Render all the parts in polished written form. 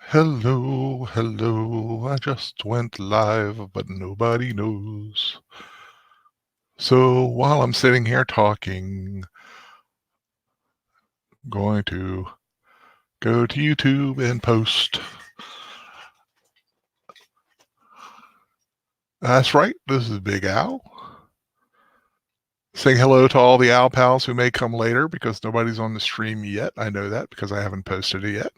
Hello, hello. I just went live, but nobody knows. So while I'm sitting here talking, going to go to YouTube and post. That's right, this is Big Al. Saying hello to all the Al pals who may come later because nobody's on the stream yet. I know that because I haven't posted it yet.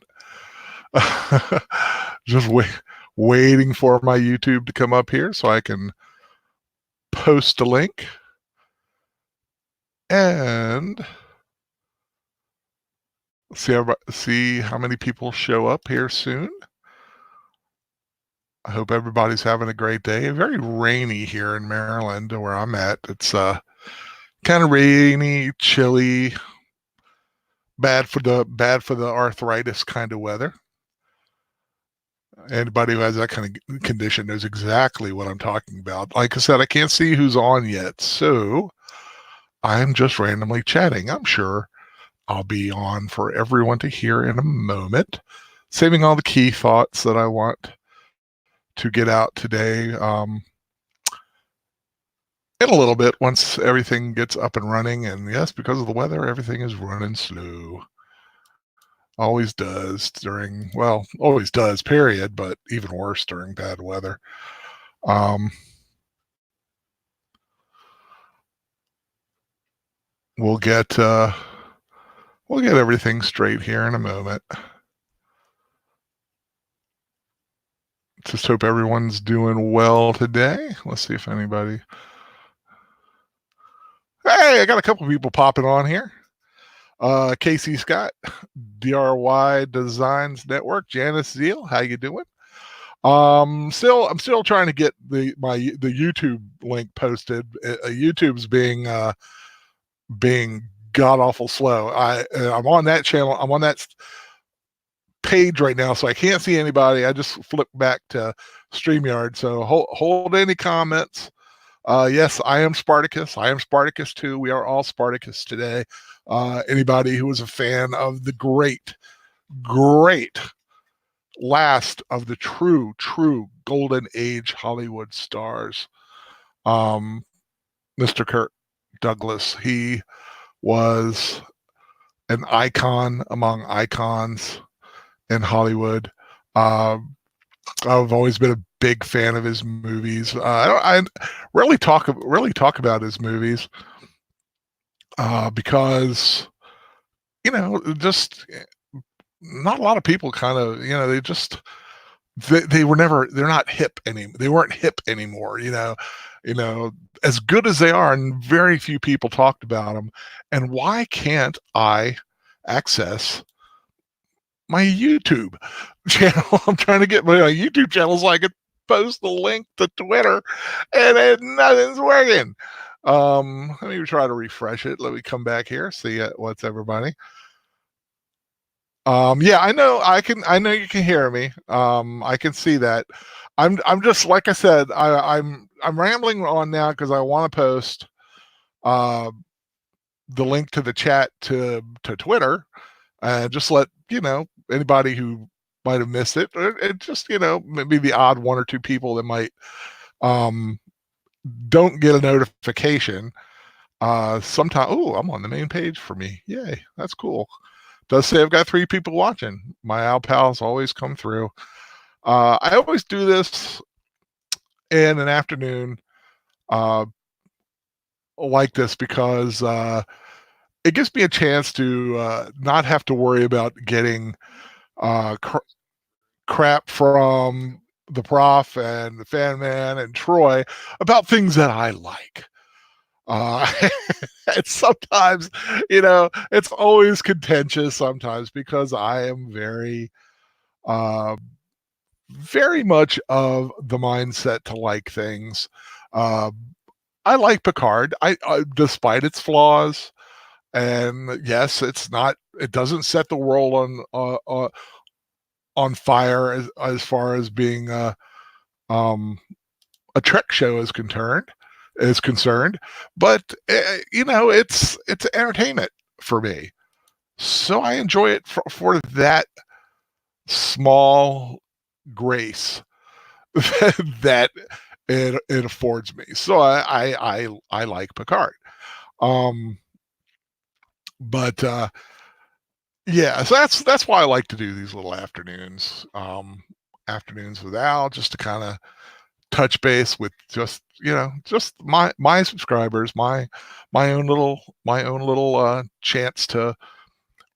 Just waiting for my YouTube to come up here so I can post a link. And see how many people show up here soon. I hope everybody's having a great day. Very rainy here in Maryland, where I'm at. It's kind of rainy, chilly, bad for the arthritis kind of weather. Anybody who has that kind of condition knows exactly what I'm talking about. Like I said, I can't see who's on yet, so I'm just randomly chatting. I'm sure I'll be on for everyone to hear in a moment, saving all the key thoughts that I want to get out today in a little bit once everything gets up and running. And yes, because of the weather, everything is running slow. Always does always does, period, but even worse during bad weather. We'll get everything straight here in a moment. Just hope everyone's doing well today. Let's see if anybody. Hey, I got a couple people popping on here. Casey Scott, DRY Designs Network, Janice Zeal, how you doing? I'm still trying to get the YouTube link posted. YouTube's being god awful slow. I'm on that channel. I'm on that page right now, so I can't see anybody. I just flipped back to StreamYard. So hold any comments. Yes, I am Spartacus. I am Spartacus too. We are all Spartacus today. Anybody who was a fan of the great last of the true golden age Hollywood stars, Mr. Kirk Douglas. He was an icon among icons in Hollywood. I've always been a big fan of his movies. I rarely talk about his movies because just not a lot of people kind of they're not hip anymore. They weren't hip anymore. As good as they are, and very few people talked about them. And why can't I access my YouTube channel? I'm trying to get my YouTube channel so I could post the link to Twitter, and nothing's working. Let me try to refresh it. Let me come back here, see what's everybody. Yeah, I know you can hear me. I can see that. I'm just, like I said, I'm rambling on now because I want to post the link to the chat to Twitter, and just let anybody who might have missed it, or just maybe the odd one or two people that might don't get a notification. Sometime. Oh, I'm on the main page for me. Yay, that's cool. Does say I've got 3 people watching. My Al pals always come through. I always do this in an afternoon like this because it gives me a chance to not have to worry about getting crap from the prof and the fan man and Troy about things that I like. And sometimes, it's always contentious sometimes because I am very much of the mindset to like things. I like Picard, despite its flaws. And yes, it doesn't set the world on fire as far as being a Trek show is concerned, but it's entertainment for me, so I enjoy it for that small grace that it affords me. So I like Picard. Um, but yeah, so that's why I like to do these little afternoons with Al, just to kind of touch base with just my subscribers, my own little chance to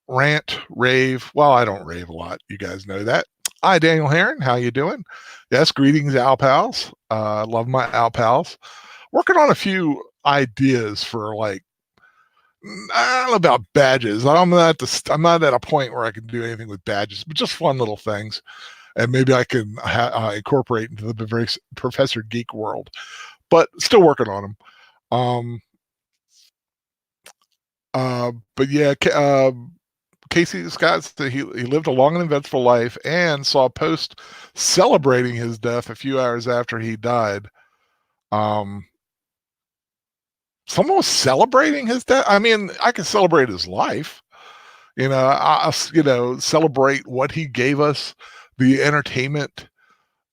rant, rave. Well, I don't rave a lot. You guys know that. Hi, Daniel Heron. How you doing? Yes, greetings, Al Pals. Love my Al Pals. Working on a few ideas for like, I don't know about badges. I'm not at a point where I can do anything with badges, but just fun little things, and maybe I can incorporate into the very Professor Geek world. But still working on them. But yeah, Casey Scott said he lived a long and eventful life and saw a post celebrating his death a few hours after he died. Someone was celebrating his death. I mean, I can celebrate his life. Celebrate what he gave us, the entertainment,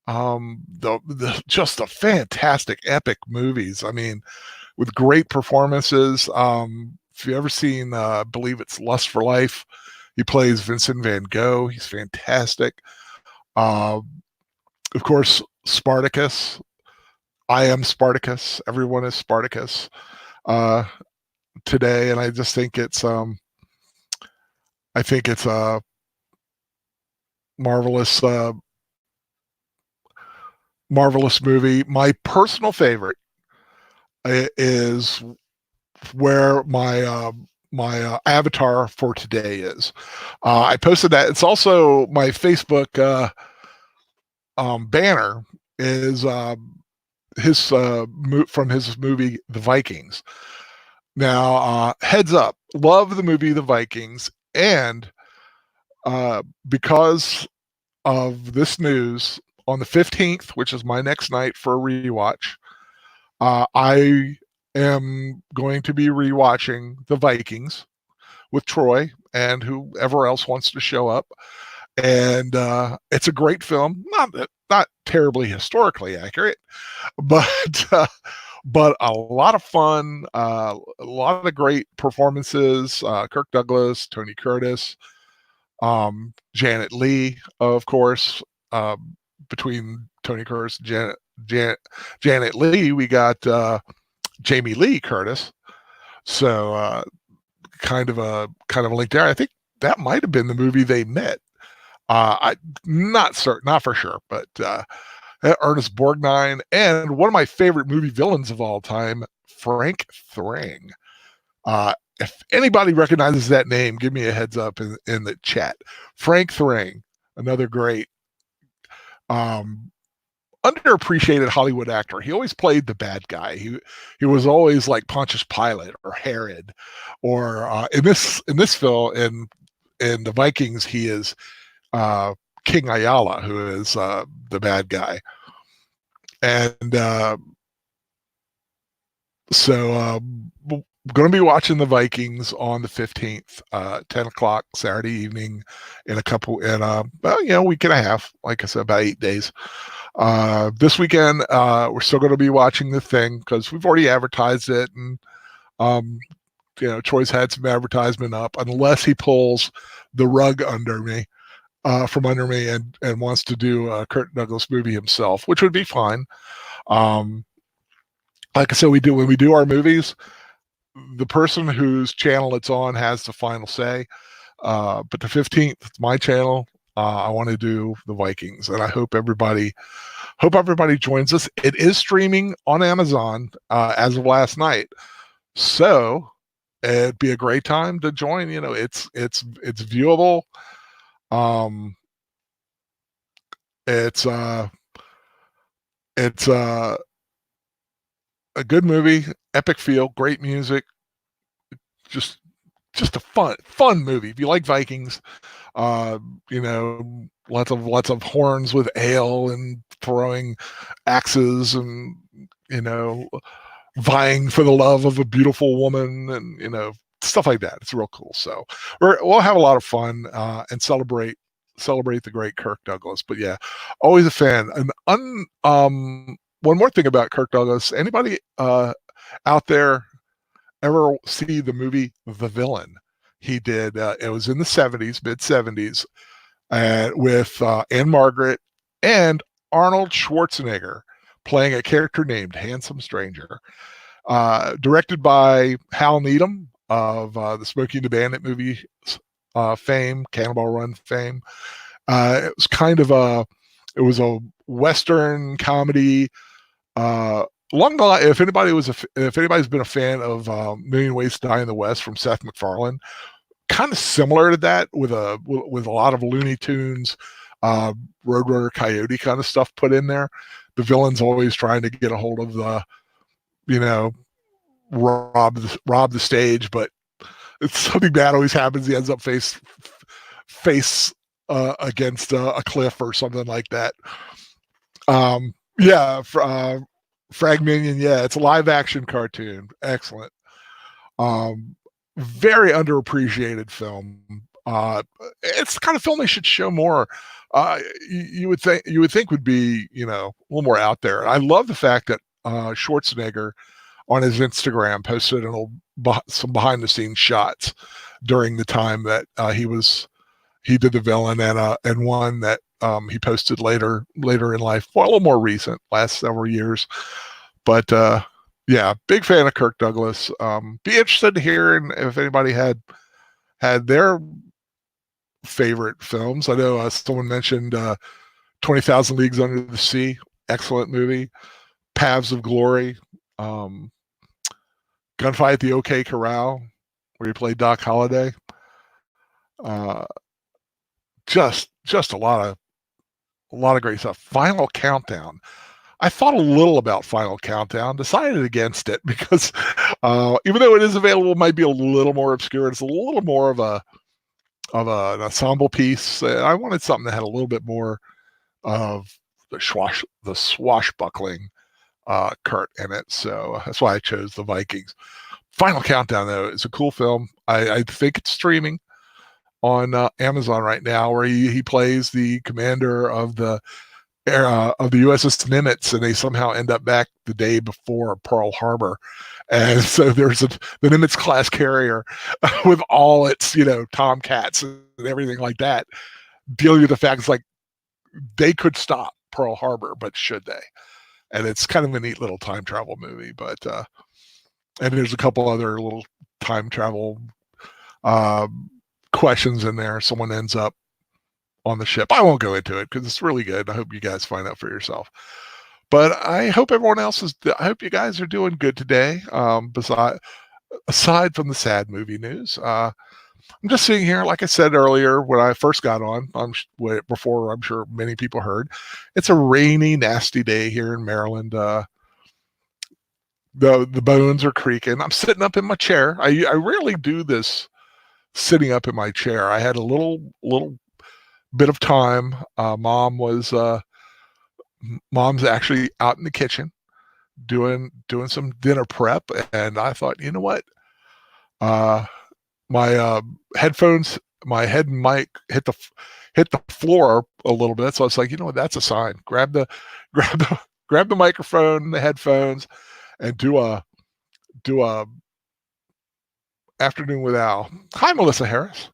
the just the fantastic, epic movies. I mean, with great performances. If you ever seen, I believe it's Lust for Life, he plays Vincent Van Gogh. He's fantastic. Of course, Spartacus. I am Spartacus. Everyone is Spartacus today, and I just think it's a marvelous marvelous movie. My personal favorite is where my avatar for today is. I posted that. It's also my Facebook banner is his from his movie The Vikings. Now, heads up, love the movie The Vikings, and because of this news, on the 15th, which is my next night for a rewatch, I am going to be rewatching The Vikings with Troy and whoever else wants to show up. And it's a great film, not terribly historically accurate, but but a lot of fun, a lot of great performances. Kirk Douglas, Tony Curtis, Janet Leigh, of course. Between Tony Curtis and Janet Leigh, we got Jamie Lee Curtis. So kind of a link there. I think that might have been the movie they met. I not certain, not for sure, but Ernest Borgnine, and one of my favorite movie villains of all time, Frank Thring. If anybody recognizes that name, give me a heads up in the chat. Frank Thring, another great underappreciated Hollywood actor. He always played the bad guy. He was always like Pontius Pilate or Herod, or in this film in the Vikings, he is King Ayala, who is the bad guy. And so we're going to be watching the Vikings on the 15th, 10 o'clock Saturday evening in a week and a half, like I said, about 8 days. This weekend, we're still going to be watching The Thing because we've already advertised it, and Troy's had some advertisement up, unless he pulls the rug from under me and wants to do a Kirk Douglas movie himself, which would be fine. Like I said, when we do our movies, the person whose channel it's on has the final say. But the 15th, it's my channel. I want to do the Vikings, and I hope everybody joins us. It is streaming on Amazon as of last night, so it'd be a great time to join. It's viewable. It's a good movie, epic feel, great music, just a fun movie. If you like Vikings, lots of horns with ale and throwing axes and vying for the love of a beautiful woman and stuff like that. It's real cool. So we'll have a lot of fun and celebrate celebrate the great Kirk Douglas. But yeah, always a fan. And one more thing about Kirk Douglas. Anybody out there ever see the movie The Villain? He did. It was in the '70s, mid '70s, with Anne Margaret and Arnold Schwarzenegger playing a character named Handsome Stranger. Directed by Hal Needham of the Smokey and the Bandit movie fame, Cannonball Run fame. It was a Western comedy. Along the line, if anybody's been a fan of Million Ways to Die in the West from Seth MacFarlane, kind of similar to that with a lot of Looney Tunes, Roadrunner Coyote kind of stuff put in there. The villain's always trying to get a hold of the, rob the stage, but it's something bad always happens. He ends up face against a cliff or something like that. Frag Minion, yeah, it's a live action cartoon. Excellent. Very underappreciated film. It's the kind of film they should show more. You would think would be, a little more out there. And I love the fact that Schwarzenegger on his Instagram posted some behind the scenes shots during the time that he did the villain, and one that he posted later in life, a little more recent, last several years. But yeah, big fan of Kirk Douglas. Be interested to hear if anybody had their favorite films. I know someone mentioned 20,000 Leagues Under the Sea, excellent movie. Paths of Glory, Gunfight at the OK Corral, where he played Doc Holliday. Just a lot of great stuff. Final Countdown. I thought a little about Final Countdown, decided against it because even though it is available, it might be a little more obscure. It's a little more of an ensemble piece. I wanted something that had a little bit more of the swashbuckling Kurt in it. So that's why I chose the Vikings. Final Countdown, though, is a cool film. I think it's streaming on Amazon right now, where he plays the commander of the USS Nimitz, and they somehow end up back the day before Pearl Harbor. And so there's the Nimitz class carrier with all its, Tomcats and everything like that, dealing with the fact it's like they could stop Pearl Harbor, but should they? And it's kind of a neat little time travel movie. But and there's a couple other little time travel questions in there. Someone ends up on the ship. I won't go into it because it's really good. I hope you guys find out for yourself. But I hope I hope you guys are doing good today. Aside from the sad movie news, I'm just sitting here, like I said earlier when I first got on, before I'm sure many people heard, it's a rainy, nasty day here in Maryland. The bones are creaking. I'm sitting up in my chair. I rarely do this sitting up in my chair. I had a little bit of time. Mom's actually out in the kitchen doing some dinner prep, and I thought, you know what? My headphones, my head and mic hit the floor a little bit, so I was like, you know what? That's a sign. Grab the microphone, the headphones, and do a Afternoon with Al. Hi, Melissa Harris.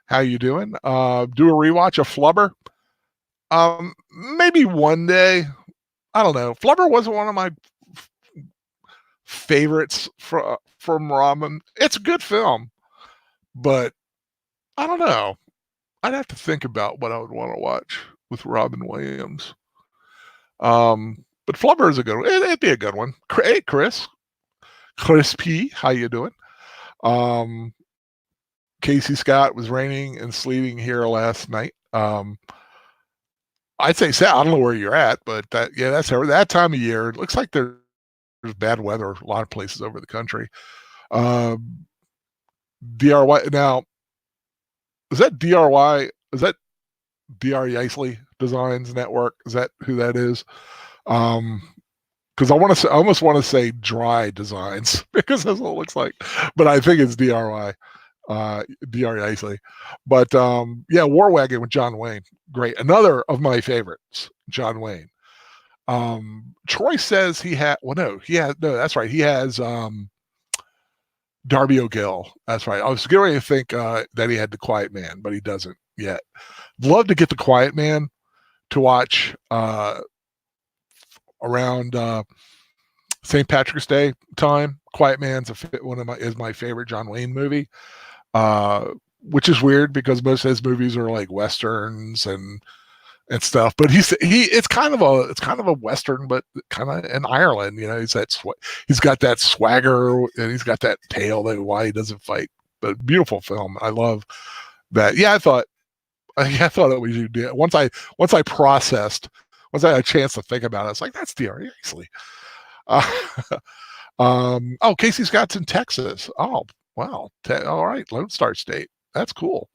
How you doing? Do a rewatch of Flubber? Maybe one day. I don't know. Flubber wasn't one of my favorites from Robin. It's a good film, but I don't know. I'd have to think about what I would want to watch with Robin Williams. But Flubber is a good one. It'd be a good one. Hey, Chris P, how you doing? Casey Scott, was raining and sleeting here last night. I'd say I don't know where you're at, but that's that time of year. It looks like there's bad weather a lot of places over the country. DRY now, is that DRY? Is that DR Yaisley Designs Network? Is that who that is? Because I almost want to say Dry Designs because that's what it looks like, but I think it's DRY. Dr. Isley. But yeah, War Wagon with John Wayne, great. Another of my favorites, John Wayne. Troy says he had. Well, no, he has. No, that's right. He has Darby O'Gill. That's right. I was getting ready to think that he had The Quiet Man, but he doesn't yet. Love to get The Quiet Man to watch around St. Patrick's Day time. Quiet Man's is my favorite John Wayne movie, which is weird because most of his movies are like westerns and stuff. But it's kind of a western, but kind of in Ireland. You know, he's got that swagger and he's got that tale that why he doesn't fight. But beautiful film. I love that. Yeah, I thought that we should do it. Once I had a chance to think about it, it's like that's Dr. Isley. Casey Scott's in Texas. Oh, wow. All right. Lone Star State. That's cool.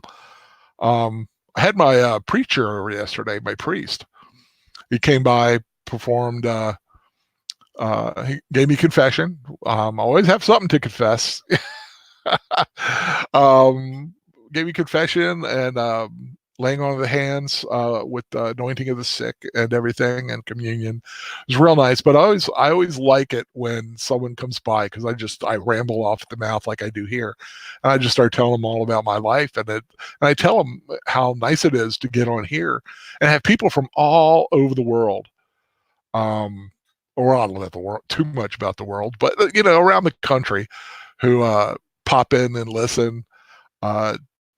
I had my preacher over yesterday, my priest. He came by, performed, he gave me confession. I always have something to confess. Gave me confession and laying on of the hands with anointing of the sick and everything and communion. It was real nice. But I always like it when someone comes by because I ramble off at the mouth like I do here. And I just start telling them all about my life. And I tell them how nice it is to get on here and have people from all over the world. Or I don't know about the world too much about the world, but around the country who pop in and listen.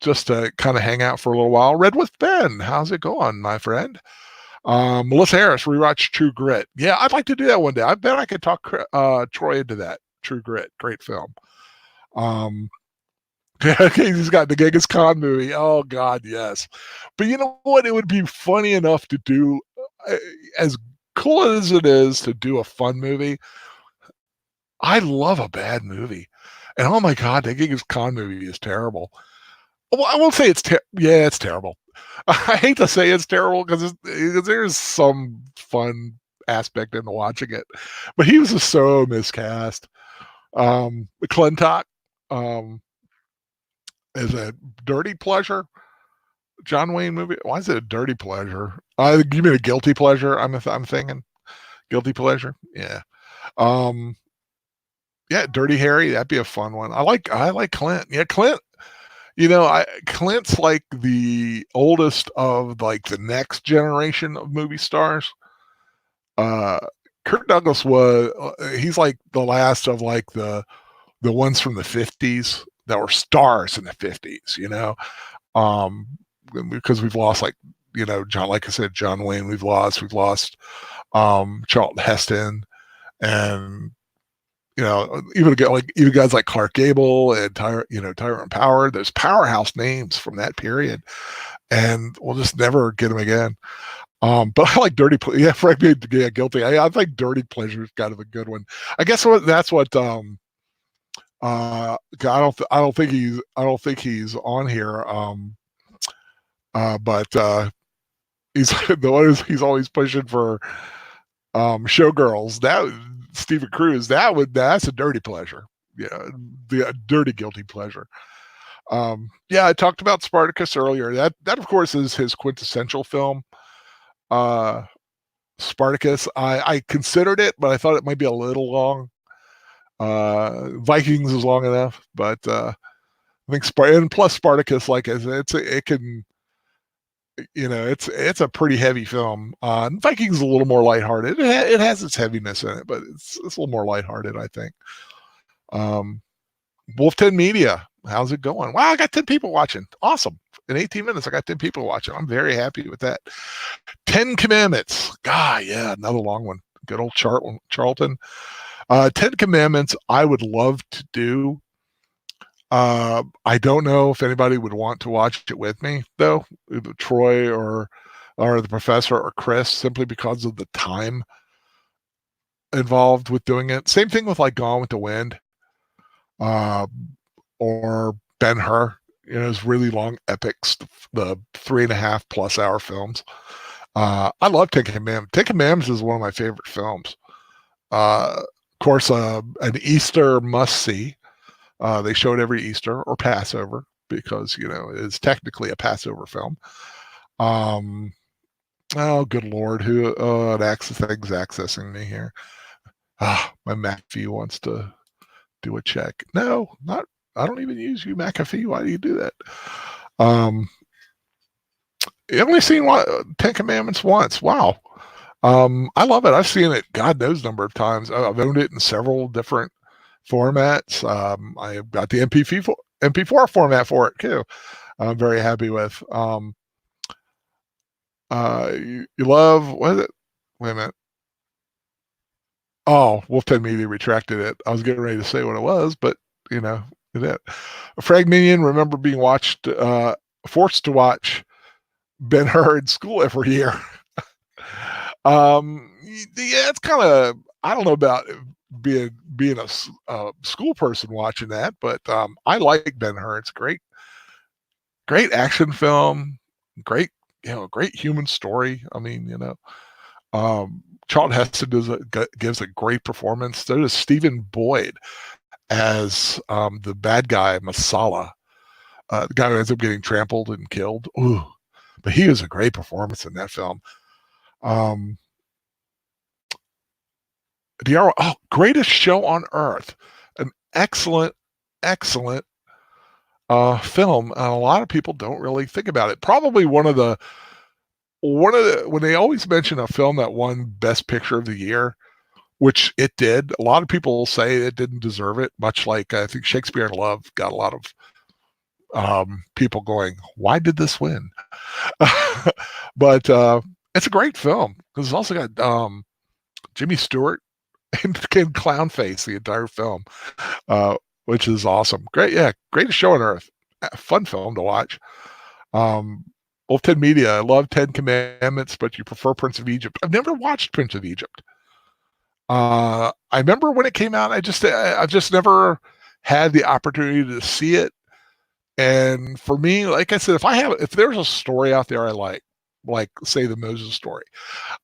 Just to kind of hang out for a little while. Read with Ben. How's it going, my friend? Melissa Harris, rewatch True Grit. Yeah, I'd like to do that one day. I bet I could talk Troy into that. True Grit, great film. He's got the Genghis Khan movie. Oh, God, yes. But you know what? It would be funny enough to do, as cool as it is to do a fun movie, I love a bad movie. And oh my God, the Genghis Khan movie is terrible. Well, I won't say it's it's terrible. I hate to say it's terrible because there's some fun aspect into watching it, but he was just so miscast. McClintock is a dirty pleasure. John Wayne movie. Why is it a dirty pleasure? You mean a guilty pleasure? I'm thinking guilty pleasure. Yeah. Yeah, Dirty Harry. That'd be a fun one. I like Clint. Yeah, Clint. Clint's like the oldest of like the next generation of movie stars. Kirk Douglas he's like the last of like the ones from the 50s that were stars in the 50s, because we've lost John, like I said, John Wayne, we've lost Charlton Heston and even guys like Clark Gable and Tyrone Power, those powerhouse names from that period, and we'll just never get them again. But I like Dirty. Yeah, Frank being guilty. I think Dirty Pleasure is kind of a good one. I guess that's what. I don't think he's on here. But he's always pushing for Showgirls. That Stephen Cruz, that's a dirty pleasure. Yeah, the dirty guilty pleasure. Yeah, I talked about Spartacus earlier. That of course is his quintessential film. Spartacus. I considered it, but I thought it might be a little long. Vikings is long enough, but I think plus Spartacus, like it's a pretty heavy film. Vikings is a little more lighthearted. It has its heaviness in it, but it's a little more lighthearted, I think. Wolf 10 Media, how's it going? Wow, I got 10 people watching. Awesome. In 18 minutes, I got 10 people watching. I'm very happy with that. 10 Commandments. God, yeah, another long one. Good old Charlton. 10 Commandments, I would love to do. I don't know if anybody would want to watch it with me, though, either Troy or the professor or Chris, simply because of the time involved with doing it. Same thing with like Gone with the Wind, or Ben-Hur. It's really long epics, the 3.5+ hour films. I love 10 Commandments. 10 Commandments is one of my favorite films. Of course, an Easter must-see. They show it every Easter or Passover. because, it's technically a Passover film. Um, oh, good Lord, who, thing's accessing me here. My McAfee wants to do a check. No, not, I don't even use you, McAfee. Why do you do that? You only seen Ten Commandments once. Wow. I love it. I've seen it God knows number of times. I've owned it in several different formats. I've got the MP4 format for it too. I'm very happy with. You love, what is it? Wait a minute. Oh, Wolf 10 Media retracted it. I was getting ready to say what it was, but that. Frag Minion, remember being forced to watch Ben-Hur in school every year. Yeah, it's kind of, I don't know about being a school person watching that, but I like Ben-Hur. It's great action film, great great human story. I mean, Charlton Heston gives a great performance. So does Stephen Boyd as the bad guy Masala, the guy who ends up getting trampled and killed. Ooh, but he was a great performance in that film. Greatest Show on Earth, an excellent film. And a lot of people don't really think about it. Probably one of the when they always mention a film that won Best Picture of the Year, which it did. A lot of people say it didn't deserve it, much like I think Shakespeare in Love got a lot of people going, "Why did this win?" But it's a great film because it's also got Jimmy Stewart and clown face the entire film, which is awesome. Greatest Show on Earth. Fun film to watch. Wolf 10 Media. I love 10 Commandments, but you prefer Prince of Egypt. I've never watched Prince of Egypt. I remember when it came out. I've just never had the opportunity to see it. And for me, like I said, if there's a story out there I like say the Moses story,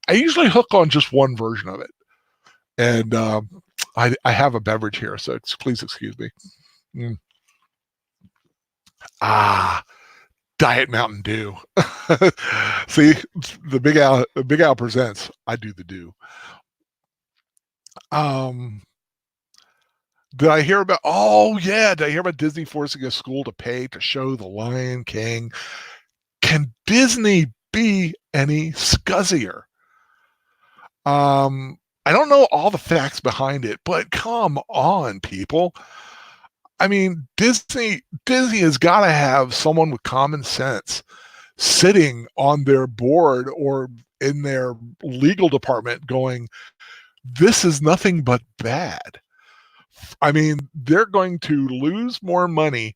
I usually hook on just one version of it. And I have a beverage here, so please excuse me. Diet Mountain Dew. See, the Big Al presents. I do the Dew. Did I hear about? Oh yeah, did I hear about Disney forcing a school to pay to show The Lion King? Can Disney be any scuzzier? I don't know all the facts behind it, but come on, people. I mean, Disney has got to have someone with common sense sitting on their board or in their legal department going, this is nothing but bad. I mean, they're going to lose more money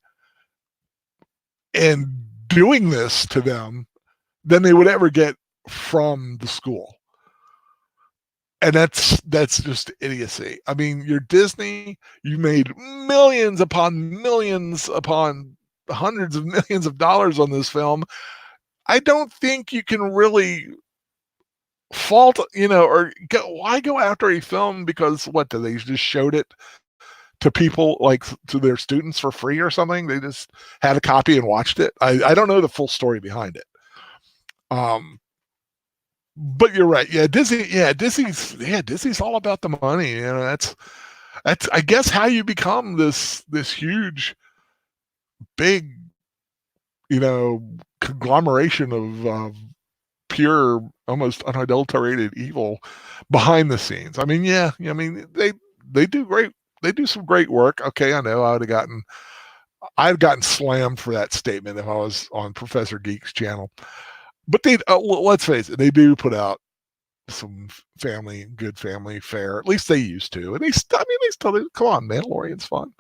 in doing this to them than they would ever get from the school. And that's just idiocy. I mean, you're Disney. You made millions upon millions upon hundreds of millions of dollars on this film. I don't think you can really fault, why go after a film because they just showed it to people, like to their students for free or something? They just had a copy and watched it. I don't know the full story behind it. But you're right. Disney's all about the money. That's I guess how you become this huge, big, conglomeration of pure, almost unadulterated evil behind the scenes. I mean, they do great. They do some great work. Okay, I know I'd gotten slammed for that statement if I was on Professor Geek's channel. But let's face it, they do put out some good family fare. At least they used to. And they still, come on, Mandalorian's fun.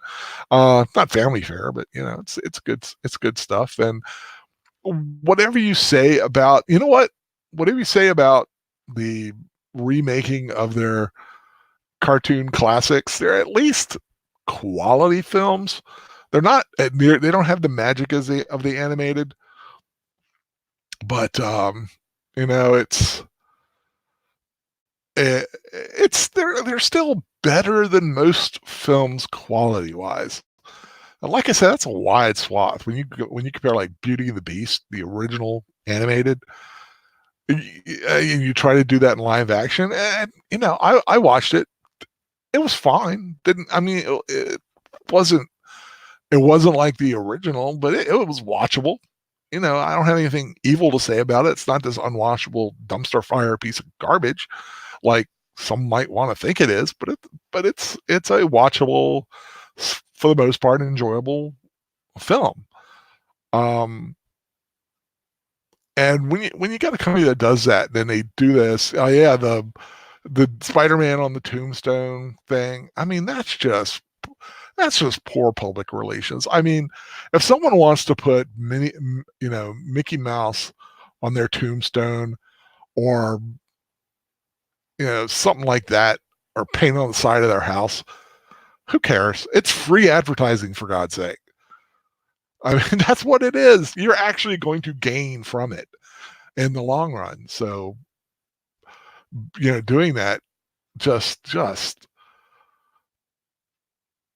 Not family fare, but it's good stuff. And whatever you say about, whatever you say about the remaking of their cartoon classics, they're at least quality films. They're not they don't have the magic of the animated, but they're still better than most films quality wise. like I said, that's a wide swath. When you compare like Beauty and the Beast, the original animated, and you try to do that in live action, and I watched it. It was fine. Didn't I mean wasn't it wasn't like the original, but it was watchable. I don't have anything evil to say about it. It's not this unwatchable dumpster fire piece of garbage like some might want to think it is, but it's a watchable, for the most part, enjoyable film. Um, and when you got a company that does that, then they do this. Oh yeah, the Spider-Man on the tombstone thing. I mean, that's just poor public relations. I mean, if someone wants to put Mickey Mouse on their tombstone, or something like that, or paint on the side of their house, who cares? It's free advertising, for God's sake. I mean, that's what it is. You're actually going to gain from it in the long run. So, doing that just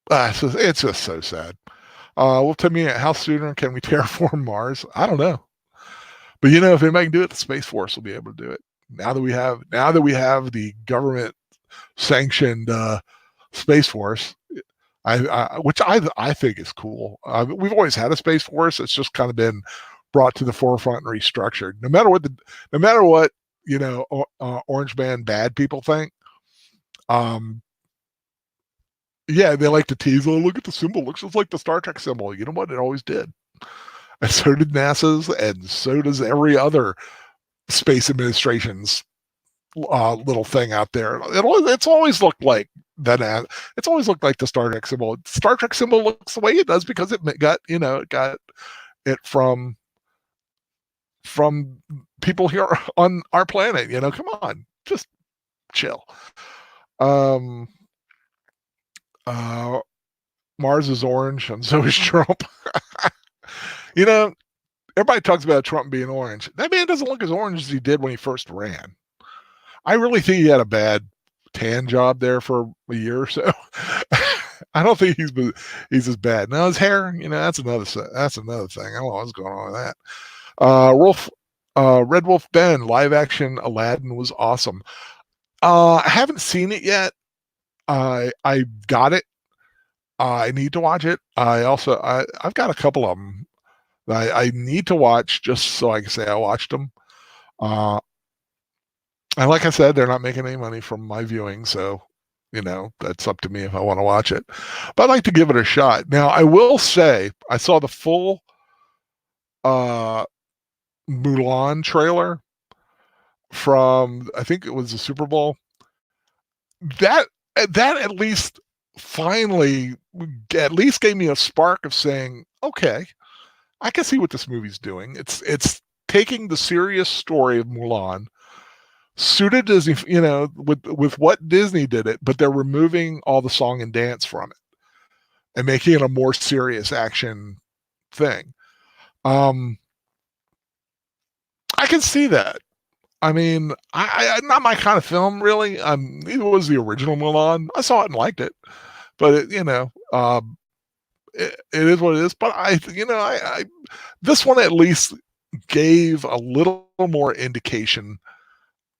it's just so sad. Well, to me, how sooner can we terraform Mars? I don't know, but if anybody can do it, the Space Force will be able to do it. Now that we have the government sanctioned Space Force, which I think is cool. We've always had a Space Force. It's just kind of been brought to the forefront and restructured. No matter what Orange Man bad people think. Yeah, they like to tease. Oh, look at the symbol. Looks just like the Star Trek symbol. You know what? It always did. And so did NASA's, and so does every other space administration's little thing out there. It's always looked like that. It's always looked like the Star Trek symbol. Star Trek symbol looks the way it does because it got it from people here on our planet. Come on, just chill. Um, Mars is orange, and so is Trump. you know, Everybody talks about Trump being orange. That man doesn't look as orange as he did when he first ran. I really think he had a bad tan job there for a year or so. I don't think he's as bad. Now his hair, that's another thing. I don't know what's going on with that. Red Wolf Ben live action Aladdin was awesome. I haven't seen it yet. I got it. I need to watch it. I've got a couple of them that I need to watch just so I can say I watched them. And like I said, they're not making any money from my viewing, so that's up to me if I want to watch it. But I'd like to give it a shot. Now, I will say I saw the full Mulan trailer from, I think it was the Super Bowl. That at least finally at least gave me a spark of saying, okay, I can see what this movie's doing. It's taking the serious story of Mulan, suited Disney, with what Disney did it, but they're removing all the song and dance from it and making it a more serious action thing. I can see that. I mean, I not my kind of film, really. Neither was the original Mulan. I saw it and liked it, but it is what it is. But I this one at least gave a little more indication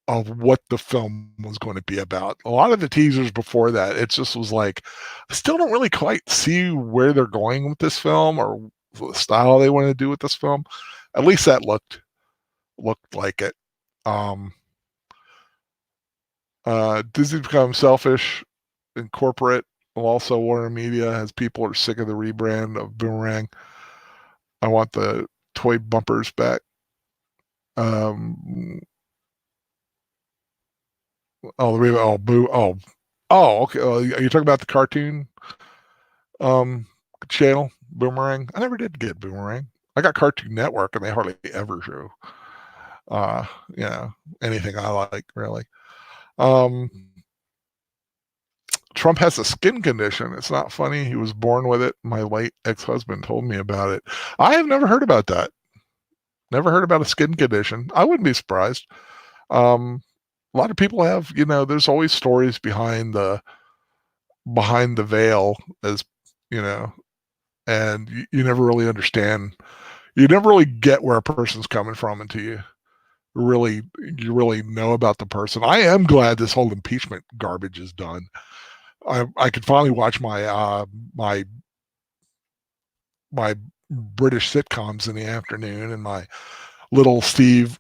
of what the film was going to be about. A lot of the teasers before that, it just was like, I still don't really quite see where they're going with this film or the style they want to do with this film. At least that looked like it. Disney become selfish and corporate. Well, also Warner Media, as people are sick of the rebrand of Boomerang. I want the toy bumpers back. Okay. Are you talking about the cartoon channel Boomerang? I never did get Boomerang. I got Cartoon Network, and they hardly ever show anything I like, really. Trump has a skin condition. It's not funny. He was born with it. My late ex-husband told me about it. I have never heard about that. Never heard about a skin condition. I wouldn't be surprised. A lot of people have, there's always stories behind the veil, as and you never really understand. You never really get where a person's coming from until you really know about the person. I am glad this whole impeachment garbage is done. I could finally watch my British sitcoms in the afternoon, and my little Steve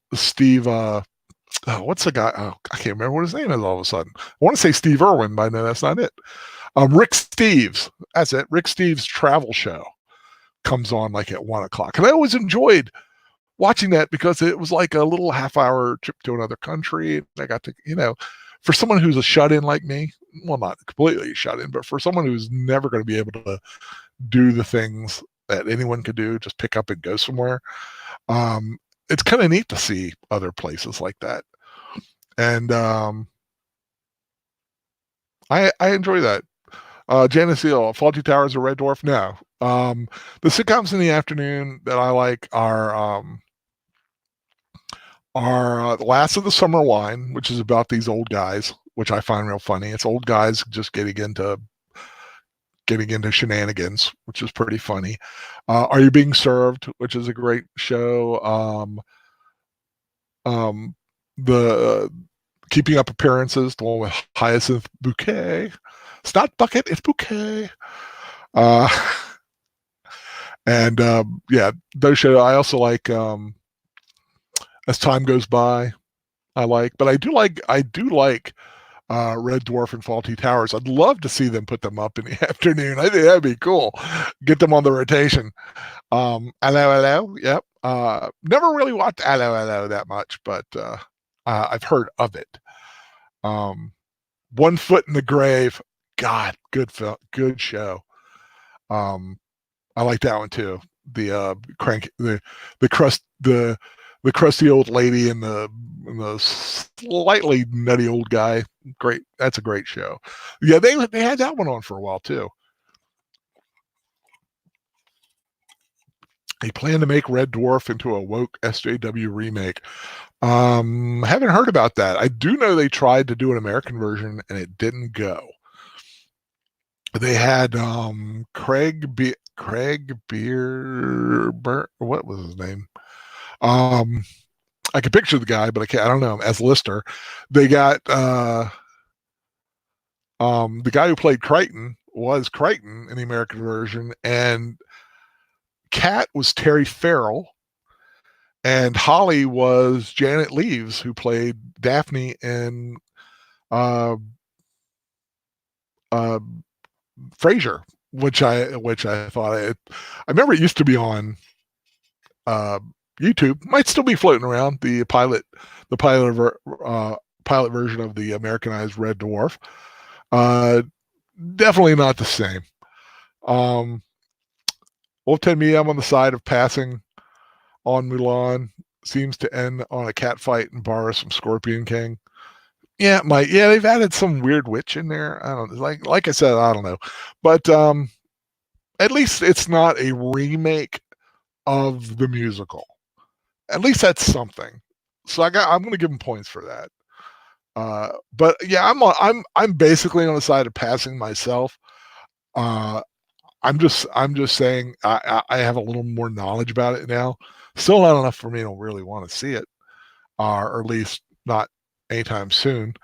what's the guy? Oh, I can't remember what his name is all of a sudden. I want to say Steve Irwin, but I know that's not it. Rick Steves. That's it. Rick Steves' travel show comes on like at 1:00. And I always enjoyed watching that because it was like a little half-hour trip to another country. I got to, for someone who's a shut-in like me, well, not completely shut-in, but for someone who's never going to be able to do the things that anyone could do, just pick up and go somewhere. It's kind of neat to see other places like that. And I enjoy that. Janice Seal, Faulty Towers or Red Dwarf? No. The sitcoms in the afternoon that I like are The Last of the Summer Wine, which is about these old guys, which I find real funny. It's old guys just getting into shenanigans, which is pretty funny. Are You Being Served, which is a great show. The Keeping Up Appearances, the one with Hyacinth Bouquet. It's not Bucket, it's Bouquet. And yeah, those shows. I also like As Time Goes By. But I do like Red Dwarf and Faulty Towers. I'd love to see them put them up in the afternoon. I think that'd be cool. Get them on the rotation. Hello, yep. Never really watched Hello that much, but I've heard of it. One Foot in the Grave. God, good show. I like that one too. The crusty old lady and the slightly nutty old guy. Great. That's a great show. Yeah, they had that one on for a while too. They plan to make Red Dwarf into a woke SJW remake. Haven't heard about that. I do know they tried to do an American version and it didn't go. They had Craig Beer, what was his name? I can picture the guy, but I don't know him as Lister. They got the guy who played Crichton was Crichton in the American version, and Cat was Terry Farrell, and Holly was Janet Leaves, who played Daphne in Frasier, which I thought I remember it used to be on YouTube. Might still be floating around, the pilot version of the Americanized Red Dwarf. Definitely not the same. Wolf 10 Me, I'm on the side of passing on Mulan. Seems to end on a cat fight and Boris from Scorpion King. Yeah, they've added some weird witch in there. I don't know. Like I said, I don't know. But at least it's not a remake of the musical. At least that's something. So I'm going to give them points for that. But yeah, I'm basically on the side of passing myself. I'm just saying I have a little more knowledge about it now. Still not enough for me to really want to see it, or at least not anytime soon.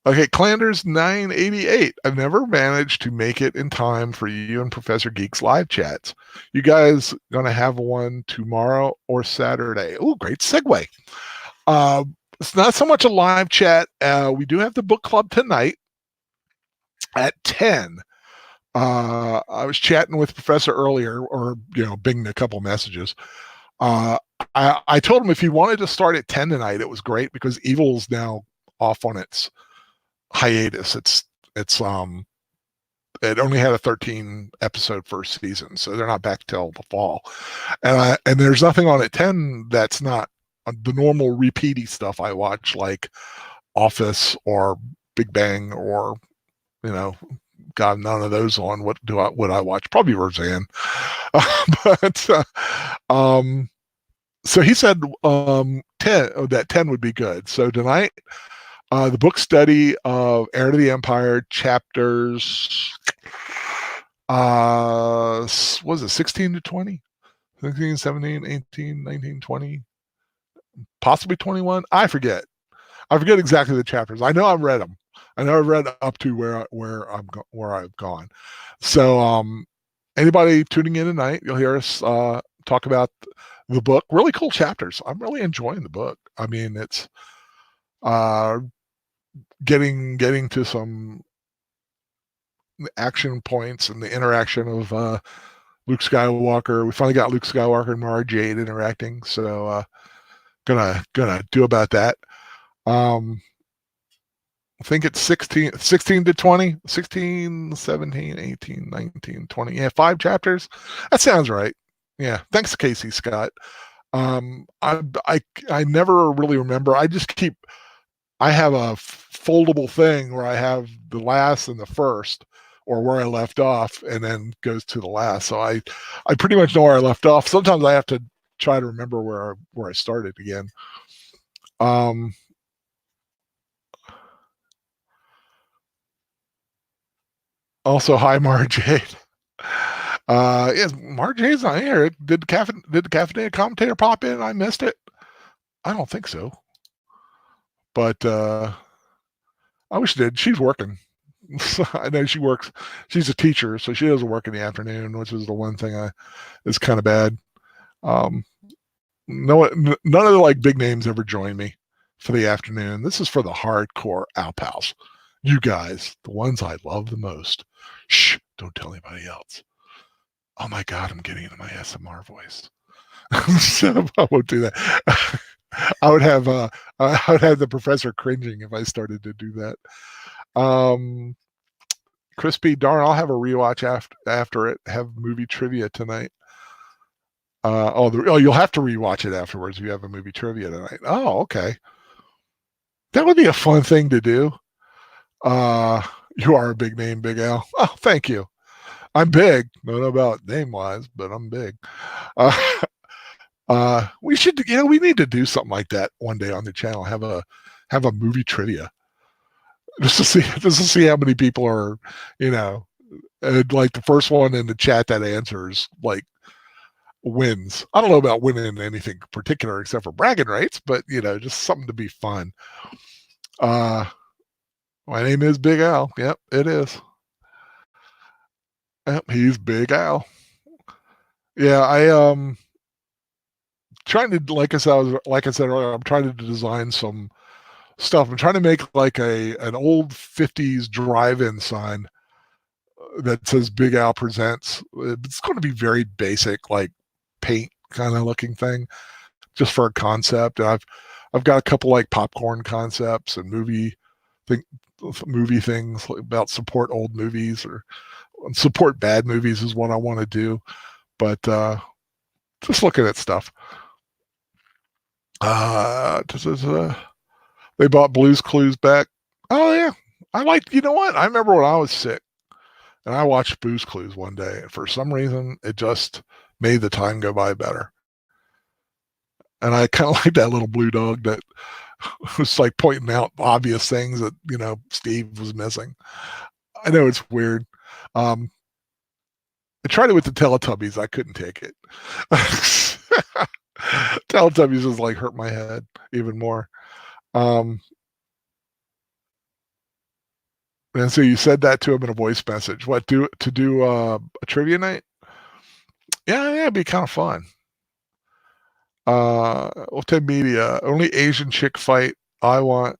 Okay, Clanders 988. I've never managed to make it in time for you and Professor Geek's live chats. You guys gonna have one tomorrow or Saturday? Oh, great segue. It's not so much a live chat. We do have the book club tonight at 10. I was chatting with Professor earlier, or binging a couple messages. I told him if he wanted to start at 10 tonight, it was great because Evil's now off on its hiatus. It only had a 13 episode first season, so they're not back till the fall. And there's nothing on at 10 that's not the normal repeaty stuff I watch, like Office or Big Bang or God, none of those on. What would I watch? Probably Roseanne. But so he said 10 would be good. So tonight The book study of Heir to the Empire, chapters, was it 16 to 20? 16, 17, 18, 19, 20, possibly 21? I forget. I forget exactly the chapters. I know I've read them. I know I've read up to where I've gone. So anybody tuning in tonight, you'll hear us talk about the book. Really cool chapters. I'm really enjoying the book. I mean, it's uh, getting to some action points and the interaction of Luke Skywalker. We finally got Luke Skywalker and Mara Jade interacting. So gonna do about that. I think it's 16 to 20, 16, 17, 18, 19, 20. Yeah, 5 chapters. That sounds right. Yeah. Thanks, Casey Scott. I never really remember. I have a foldable thing where I have the last and the first, or where I left off, and then goes to the last. So I pretty much know where I left off. Sometimes I have to try to remember where I started again. Also, hi, Mara Jade. Yes, Mara Jade's not here. Did the caffeinated commentator pop in? I missed it. I don't think so. But I wish she did. She's working. I know she works. She's a teacher, so she doesn't work in the afternoon, which is the one thing is kind of bad. None of the like big names ever join me for the afternoon. This is for the hardcore Owl Pals. You guys, the ones I love the most. Shh, don't tell anybody else. Oh my God, I'm getting into my SMR voice. So I won't do that. I would have the professor cringing if I started to do that. Crispy, darn, I'll have a rewatch after it. Have movie trivia tonight. You'll have to rewatch it afterwards if you have a movie trivia tonight. Oh, okay. That would be a fun thing to do. You are a big name, Big Al. Oh, thank you. I'm big. I don't know about name wise, but I'm big. We should, we need to do something like that one day on the channel. Have a movie trivia, just to see how many people are, like the first one in the chat that answers like wins. I don't know about winning anything particular except for bragging rights, but just something to be fun. My name is Big Al. Yep, it is. Yep, he's Big Al. Yeah, I trying to, like I said earlier, I'm trying to design some stuff. I'm trying to make like an old 50s drive-in sign that says Big Al Presents. It's going to be very basic, like paint kind of looking thing, just for a concept. And I've got a couple like popcorn concepts and movie things about support old movies or support bad movies is what I want to do. But just looking at stuff. They bought Blue's Clues back. Oh yeah, you know what? I remember when I was sick and I watched Blue's Clues one day, and for some reason it just made the time go by better. And I kind of like that little blue dog that was like pointing out obvious things that Steve was missing. I know it's weird. I tried it with the Teletubbies. I couldn't take it. Teletubbies just like hurt my head even more. And so you said that to him in a voice message. What to do a trivia night? Yeah, it'd be kind of fun. Ultimate Media, only Asian chick fight I want.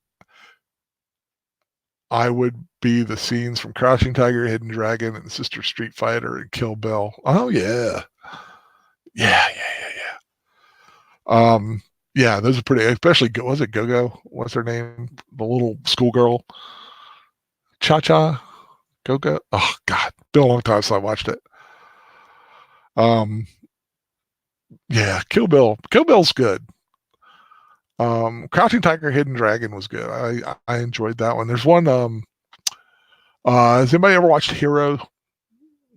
I would be the scenes from Crouching Tiger, Hidden Dragon, and Sister Street Fighter and Kill Bill. Oh yeah. Yeah. Yeah, those are pretty, especially, was it Go-Go? What's her name? The little schoolgirl. Cha-Cha? Go-Go? Oh, God. Been a long time since I watched it. Yeah, Kill Bill. Kill Bill's good. Crouching Tiger, Hidden Dragon was good. I enjoyed that one. There's one, has anybody ever watched Hero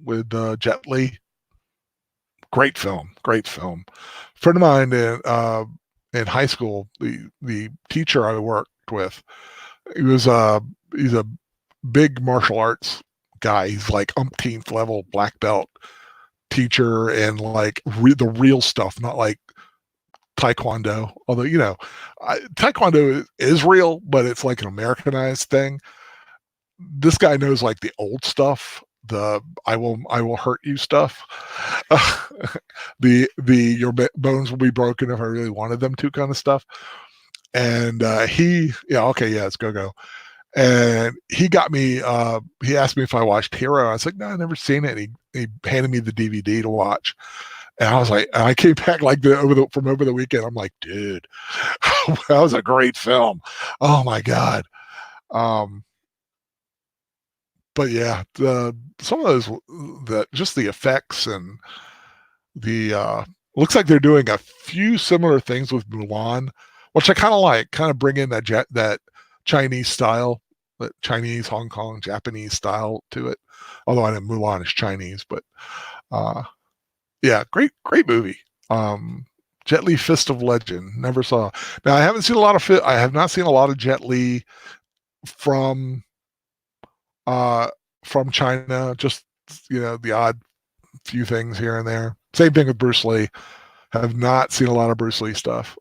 with Jet Li? Great film. A friend of mine in high school, the teacher I worked with, He was he's a big martial arts guy. He's like umpteenth level black belt teacher and like the real stuff, not like taekwondo. Although taekwondo is real, but it's like an Americanized thing. This guy knows like the old stuff, the I will hurt you stuff. The your bones will be broken if I really wanted them to kind of stuff. And let's go. And he got me. He asked me if I watched Hero. I was like, no, I never seen it. He handed me the DVD to watch, and I was like, and I came back like from over the weekend. I'm like, dude, that was a great film. Oh my god. Um, but yeah, some of those, just the effects and the looks like they're doing a few similar things with Mulan, which I kind of like. Kind of bring in that Chinese style, that Chinese, Hong Kong, Japanese style to it. Although I know Mulan is Chinese, but yeah, great movie. Jet Li Fist of Legend. Never saw. Now I haven't seen a lot of I have not seen a lot of Jet Li from uh from China. Just the odd few things here and there. Same thing with Bruce Lee. Have not seen a lot of Bruce Lee stuff.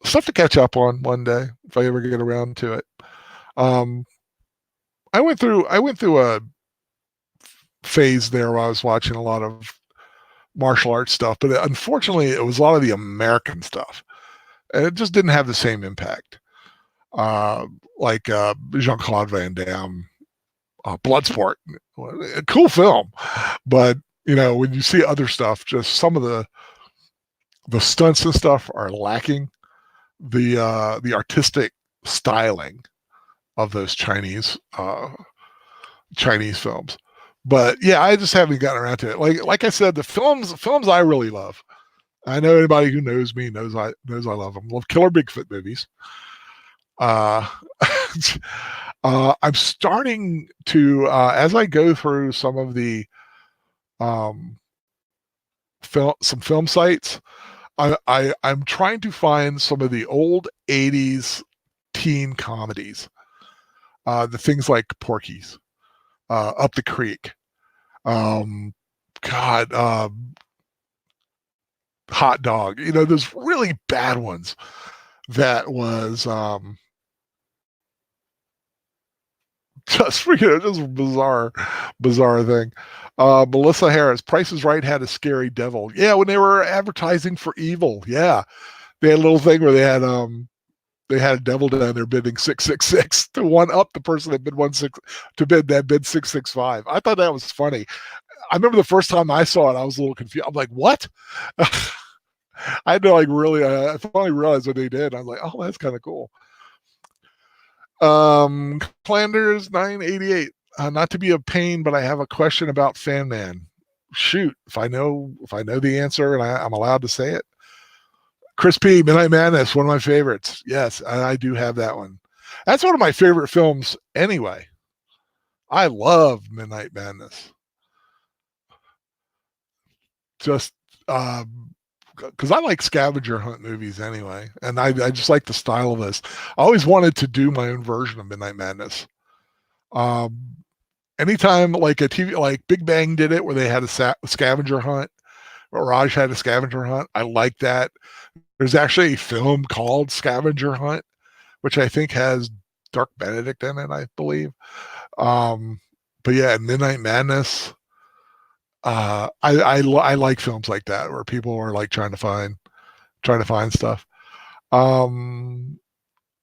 Stuff to catch up on one day if I ever get around to it. Um, I went through a phase there where I was watching a lot of martial arts stuff, but unfortunately, it was a lot of the American stuff, and it just didn't have the same impact. Like Jean Claude Van Damme, Bloodsport, a cool film, but when you see other stuff, just some of the stunts and stuff are lacking. The artistic styling of those Chinese films. But yeah, I just haven't gotten around to it. Like I said, the films I really love. I know anybody who knows me knows I love them. Love Killer Bigfoot movies. Uh, I'm starting to as I go through some of the um, some film sites. I'm trying to find some of the old '80s teen comedies. The things like Porky's, Up the Creek, um, God, Hot Dog. Those really bad ones. That was just just bizarre thing. Melissa Harris, Price is Right had a scary devil. Yeah, when they were advertising for Evil. Yeah, they had a little thing where they had a devil down there bidding 666 to one up the person that bid 665. I thought that was funny. I remember the first time I saw it, I was a little confused. I'm like, what? I had to I finally realized what they did. I was like, oh, that's kind of cool. Flanders 988. Not to be a pain, but I have a question about Fan Man. Shoot, if I know the answer and I'm allowed to say it. Chris P. Midnight Madness, one of my favorites. Yes, I do have that one. That's one of my favorite films anyway. I love Midnight Madness. Just because I like scavenger hunt movies anyway, and I just like the style of this. I always wanted to do my own version of Midnight Madness. Anytime like a TV, like Big Bang did it, where they had a scavenger hunt, or Raj had a scavenger hunt. I like that. There's actually a film called Scavenger Hunt, which I think has Dark Benedict in it, I believe. But yeah, Midnight Madness. I like films like that where people are like trying to find stuff.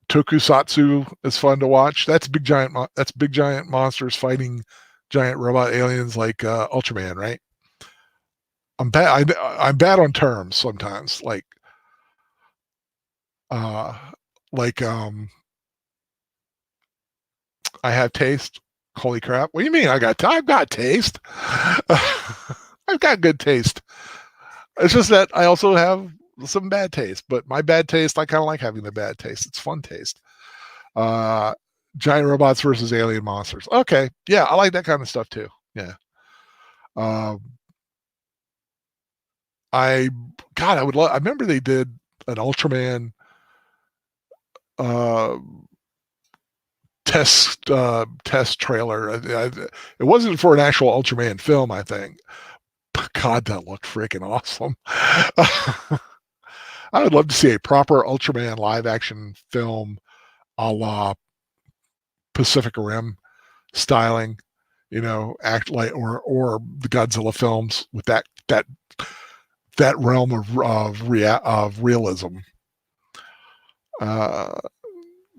Tokusatsu is fun to watch. That's big giant monsters fighting giant robot aliens like Ultraman, right? I'm bad on terms sometimes. Uh like I have taste. Holy crap. What do you mean I've got taste? I've got good taste. It's just that I also have some bad taste, but my bad taste, I kind of like having the bad taste. It's fun taste. Uh, Giant robots versus alien monsters. Okay, yeah, I like that kind of stuff too. Yeah. Um, I God, I would love. I remember they did an Ultraman uh, test trailer. It wasn't for an actual Ultraman film, I think. God, that looked freaking awesome. I would love to see a proper Ultraman live action film a la Pacific Rim styling, act like or the Godzilla films with that realm of realism.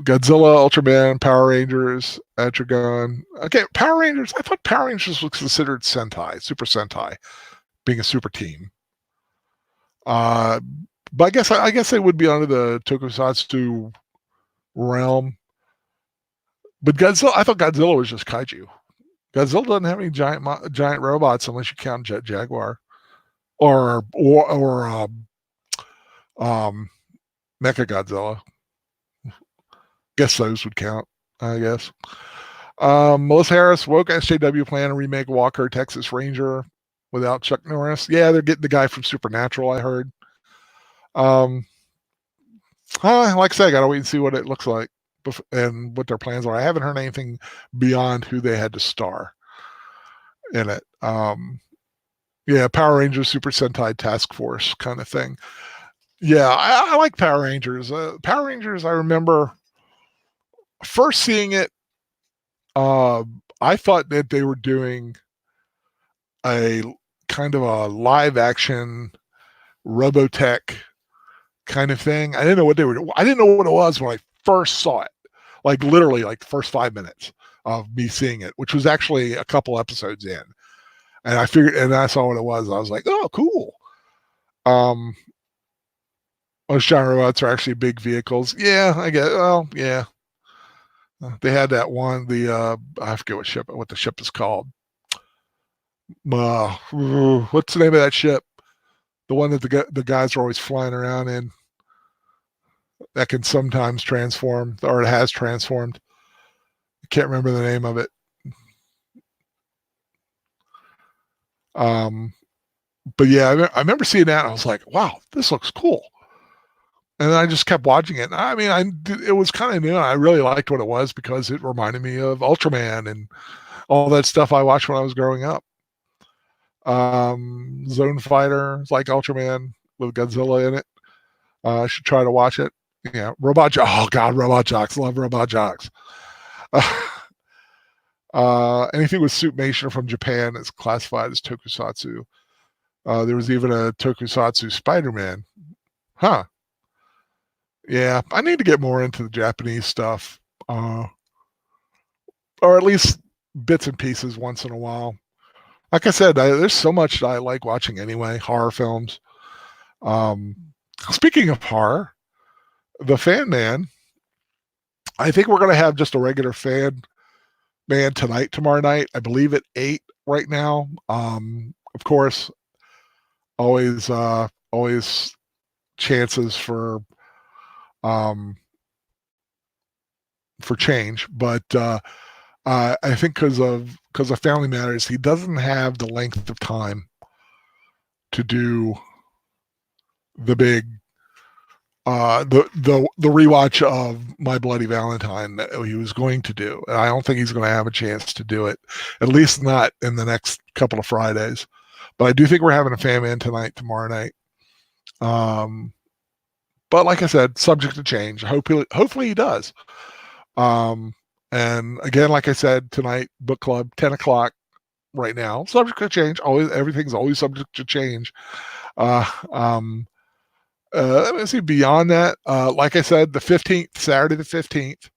Godzilla, Ultraman, Power Rangers, Etrigan. Okay, Power Rangers. I thought Power Rangers was considered Sentai, Super Sentai, being a super team. But I guess they would be under the Tokusatsu realm. But Godzilla, I thought Godzilla was just kaiju. Godzilla doesn't have any giant robots unless you count Jet Jaguar or Mecha Godzilla. Guess those would count, I guess. Melissa Harris, woke SJW plan to remake Walker, Texas Ranger without Chuck Norris. Yeah, they're getting the guy from Supernatural, I heard. Like I said, I gotta wait and see what it looks like and what their plans are. I haven't heard anything beyond who they had to star in it. Yeah, Power Rangers, Super Sentai Task Force kind of thing. Yeah, I like Power Rangers. Power Rangers, I remember first seeing it. I thought that they were doing a kind of a live action Robotech kind of thing. I didn't know what they were doing. I didn't know what it was when I first saw it. Like literally like the first 5 minutes of me seeing it, which was actually a couple episodes in. And I figured, and I saw what it was. I was like, oh, cool. Most giant robots are actually big vehicles. Yeah, I guess. Well, yeah. They had that one, I forget what the ship is called. What's the name of that ship? The one that the guys are always flying around in that can sometimes transform, or it has transformed. I can't remember the name of it. But yeah, I remember seeing that and I was like, wow, this looks cool. And then I just kept watching it. I mean, it was kind of new. And I really liked what it was because it reminded me of Ultraman and all that stuff I watched when I was growing up. Zone Fighter, it's like Ultraman with Godzilla in it. I should try to watch it. Yeah, oh God, Robot Jocks, love Robot Jocks. Anything with Suitmation from Japan is classified as Tokusatsu. There was even a Tokusatsu Spider-Man. Huh. Yeah, I need to get more into the Japanese stuff. Or at least bits and pieces once in a while. Like I said, there's so much that I like watching anyway, horror films. Speaking of horror, the Fan Man, I think we're going to have just a regular Fan Man tomorrow night. I believe at 8 right now. Of course, always chances for change, but I think because of Family Matters, he doesn't have the length of time to do the big the rewatch of My Bloody Valentine that he was going to do. And I don't think he's going to have a chance to do it, at least not in the next couple of Fridays. But I do think we're having a Fan Man tomorrow night. But like I said, subject to change. Hopefully he does. And again, like I said, tonight, book club, 10 o'clock right now. Subject to change. Everything's always subject to change. Let me see beyond that. Like I said, the 15th, Saturday the 15th,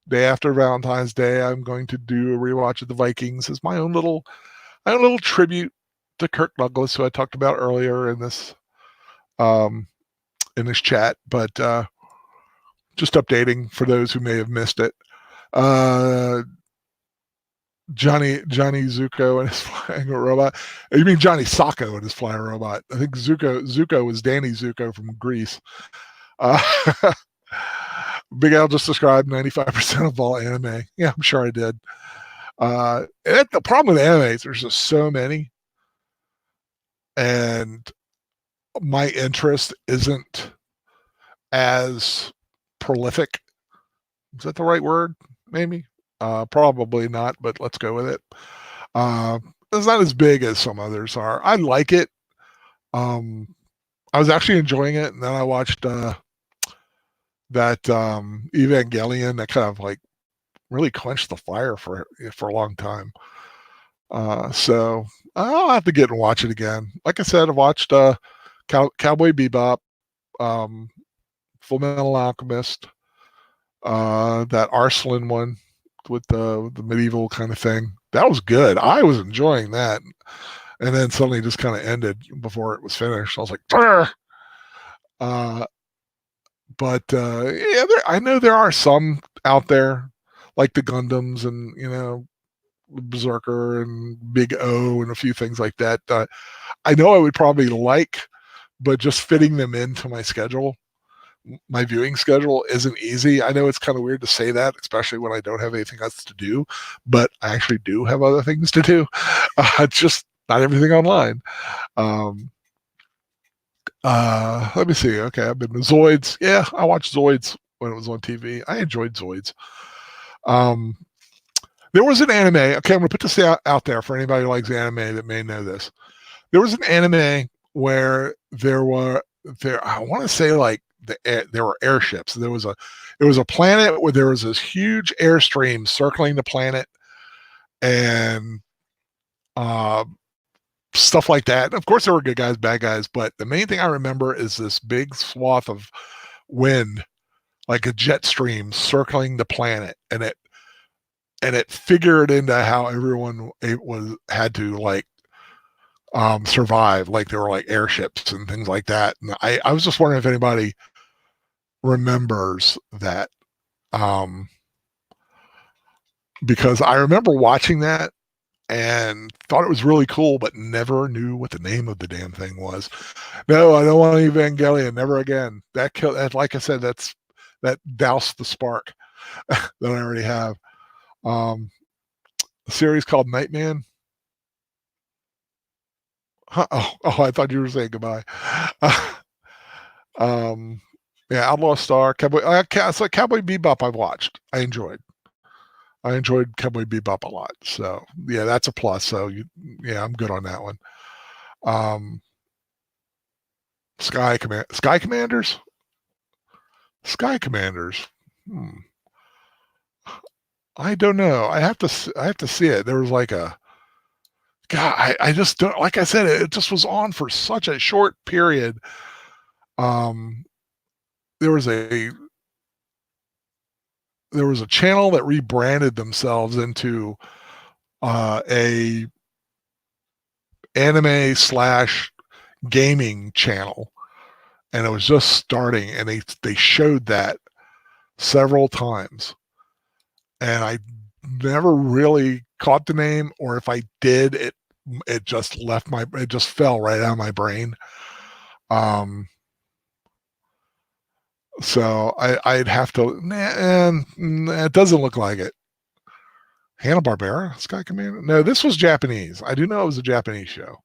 day after Valentine's Day, I'm going to do a rewatch of the Vikings as my own little tribute to Kirk Douglas, who I talked about earlier in this chat, but just updating for those who may have missed it. Johnny Zuko and his flying robot. You mean Johnny Sacco and his flying robot? I think Zuko was Danny Zuko from Greece. Big Al just described 95% of all anime. Yeah, I'm sure I did. The problem with anime is there's just so many, and my interest isn't as prolific. Is that the right word? Maybe Probably not, but let's go with it. Uh, it's not as big as some others are. I like it. Um, I was actually enjoying it, and then I watched that Evangelion that kind of like really quenched the fire for a long time. So I'll have to get and watch it again. Like I said, I watched Cowboy Bebop, um, Full Metal Alchemist, that Arslan one with the medieval kind of thing. That was good. I was enjoying that, and then suddenly just kind of ended before it was finished. I was like, "Brr!" uh, but yeah, I know there are some out there like the Gundams and Berserker and Big O and a few things like that. I know I would probably like, but just fitting them into my viewing schedule isn't easy. I know it's kind of weird to say that, especially when I don't have anything else to do, but I actually do have other things to do. It's just not everything online. Um, Let me see. Okay, I've been to Zoids. Yeah, I watched Zoids when it was on TV. I enjoyed Zoids. Um, there was an anime. Okay, I'm going to put this out there for anybody who likes anime that may know this. There was an anime where I want to say like there were airships. There was a planet where there was this huge airstream circling the planet and uh, stuff like that. And of course, there were good guys, bad guys, but the main thing I remember is this big swath of wind, like a jet stream circling the planet, and it figured into how everyone had to like survive, like there were like airships and things like that. And I was just wondering if anybody remembers that, because I remember watching that and thought it was really cool, but never knew what the name of the damn thing was. No, I don't want Evangelion, never again. That killed. Like I said, that doused the spark that I already have. A series called Nightman. Huh? Oh, I thought you were saying goodbye. Um, yeah, Outlaw Star, Cowboy. So Cowboy Bebop, I've watched. I enjoyed Cowboy Bebop a lot. So yeah, that's a plus. So yeah, I'm good on that one. Um, Sky Commanders. Sky Commanders. I don't know. I have to see it. There was like a God. I just don't. Like I said, it just was on for such a short period. There was a channel that rebranded themselves into a anime slash gaming channel, and it was just starting, and they showed that several times, and I never really caught the name, or if I did, it just it just fell right out of my brain. So I'd have to, and it doesn't look like it. Hanna-Barbera, Sky Commander? No, this was Japanese. I do know it was a Japanese show.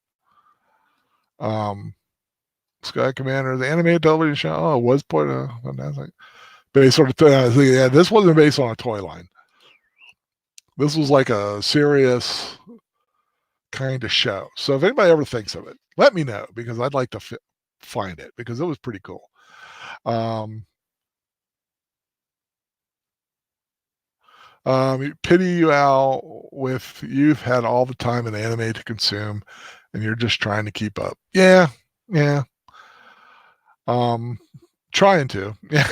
Sky Commander, the animated television show. Oh, it was based on yeah, this wasn't based on a toy line. This was like a serious kind of show. So if anybody ever thinks of it, let me know, because I'd like to find it, because it was pretty cool. Pity you, Al, with you've had all the time in anime to consume, and you're just trying to keep up. Yeah. Trying to. Yeah.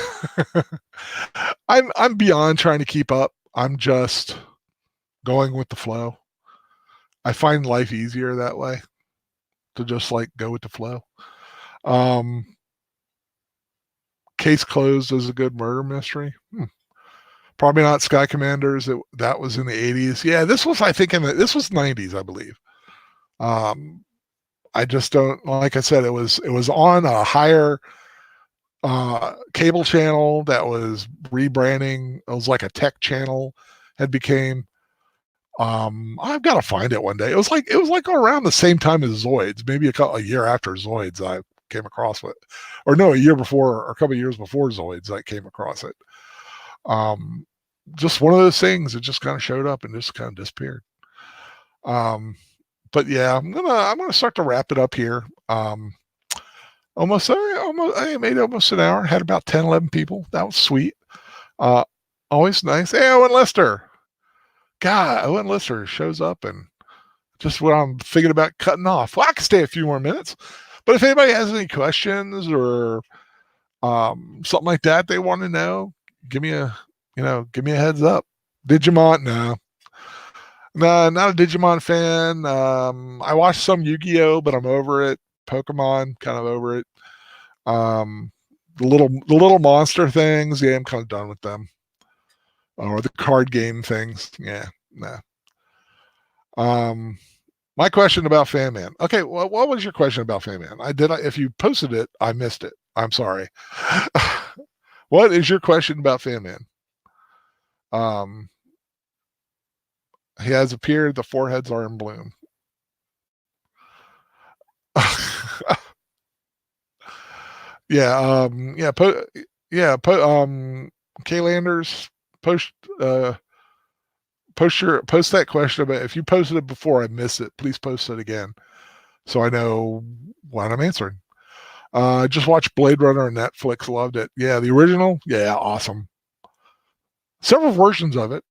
I'm beyond trying to keep up. I'm just going with the flow. I find life easier that way, to just like go with the flow. Case Closed is a good murder mystery. Probably not Sky Commanders. That was in the 80s. Yeah, this was, I think, this was 90s, I believe. I just don't, like I said, it was on a higher cable channel that was rebranding. It was like a tech channel had became. I've got to find it one day. It was like around the same time as Zoids, maybe a year after Zoids I came across it, or no, a year before, or a couple of years before Zoids I came across it. just one of those things that just kind of showed up and just kind of disappeared. But yeah, I'm gonna start to wrap it up here. I made almost an hour. Had about 10, 11 people. That was sweet. Uh, always nice. Hey, Owen Lister. God, Owen Lister shows up and just what I'm thinking about cutting off. Well, I can stay a few more minutes, but if anybody has any questions or something like that they want to know, give me a heads up. Digimon, no, not a Digimon fan. I watched some Yu-Gi-Oh, but I'm over it. Pokemon, kind of over it. The little monster things, yeah, I'm kind of done with them. Or the card game things, yeah, nah. My question about Fan Man. Okay, well, what was your question about Fan Man? If you posted it, I missed it. I'm sorry. What is your question about Fan Man? He has appeared. The foreheads are in bloom. Yeah. Kay Landers, post post that question about if you posted it before I miss it, please post it again so I know what I'm answering. Just watched Blade Runner on Netflix, loved it. Yeah, the original, yeah, awesome. Several versions of it.